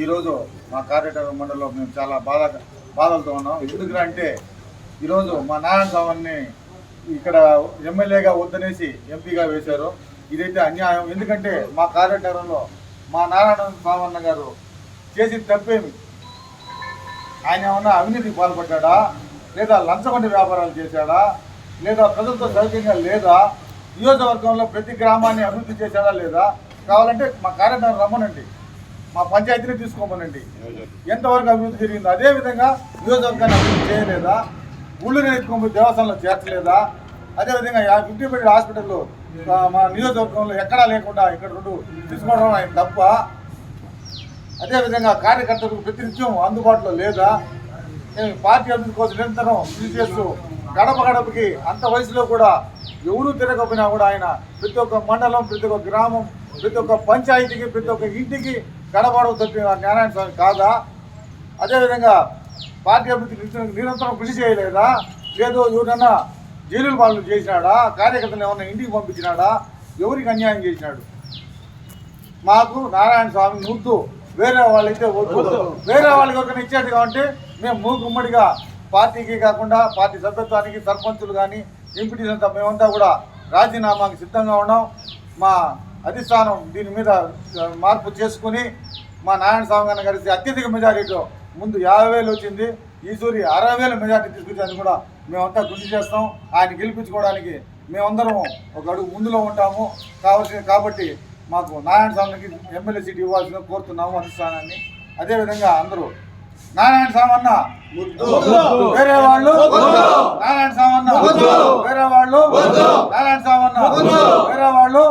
ఈరోజు మా కార్యకర్త మండలిలో మేము చాలా బాధలతో ఉన్నాం. ఎందుకంటే ఈరోజు మా నారాయణ స్వామిని ఇక్కడ ఎమ్మెల్యేగా వద్దనేసి ఎంపీగా వేశారు. ఇదైతే అన్యాయం. ఎందుకంటే మా కార్యకర్తలో మా నారాయణ స్వామి గారు చేసిన తప్పేమి? ఆయన ఏమన్నా అవినీతికి పాల్పడ్డా, లేదా లంచగొండ వ్యాపారాలు చేశాడా, లేదా ప్రజలతో సౌకర్యంగా లేదా, నియోజకవర్గంలో ప్రతి గ్రామాన్ని అభివృద్ధి చేశాడా లేదా? కావాలంటే మా కార్యకర్తలు రమ్మనండి, మా పంచాయతీని తీసుకోమనండి, ఎంతవరకు అభివృద్ధి జరిగిందో. అదేవిధంగా నియోజకవర్గాన్ని అభివృద్ధి చేయలేదా? ఊళ్ళో ఎత్తుకోబోయి దేవస్థానంలో చేర్చలేదా? అదేవిధంగా 50 బెడ్ హాస్పిటల్లో మా నియోజకవర్గంలో ఎక్కడా లేకుండా ఇక్కడ 2 తీసుకోవడం ఆయన తప్ప. అదేవిధంగా కార్యకర్తలకు ప్రతినిత్యం అందుబాటులో లేదా? పార్టీ అభివృద్ధి కోసం నిరంతరం కృషి చేస్తూ గడప గడపకి అంత వయసులో కూడా ఎవరూ తిరగకపోయినా కూడా ఆయన ప్రతి ఒక్క మండలం, ప్రతి ఒక్క గ్రామం, ప్రతి ఒక్క పంచాయతీకి, ప్రతి ఒక్క ఇంటికి గడపడవ తప్పిన నారాయణ స్వామి కాదా? అదేవిధంగా పార్టీ అభివృద్ధికి నిరంతరం కృషి చేయలేదా? లేదో ఎవరన్నా జైలు పాలన చేసినాడా? కార్యకర్తలు ఏమన్నా ఇంటికి పంపించినాడా? ఎవరికి అన్యాయం చేసినాడు? మాకు నారాయణ స్వామి ముద్దు, వేరే వాళ్ళైతే వద్దు. వేరే వాళ్ళకి ఎవరికైనా ఇచ్చేది కాబట్టి మేము మూకుమ్మడిగా పార్టీకి కాకుండా పార్టీ సభ్యత్వానికి సర్పంచులు కానీ ఎంపీటీలంతా మేమంతా కూడా రాజీనామాకి సిద్ధంగా ఉన్నాం. మా అధిష్టానం దీని మీద మార్పు చేసుకుని మా నారాయణ స్వామి గారికి అత్యధిక మెజారిటీలో ముందు 50,000 వచ్చింది, ఈసూరి 60,000 మెజారిటీ తీసుకొచ్చేందుకు కూడా మేమంతా కృషి చేస్తాం. ఆయన గెలిపించుకోవడానికి మేమందరం ఒక అడుగు ముందులో ఉంటాము కాబట్టి మాకు నారాయణ స్వామికి ఎమ్మెల్యే సీట్ ఇవ్వాల్సిన కోరుతున్నాము అధిష్టానాన్ని. అదేవిధంగా అందరూ నారాయణ స్వామన్న వేరే వాళ్ళు, నారాయణ స్వామన్న వేరే వాళ్ళు, నారాయణ స్వామన్న వేరే వాళ్ళు.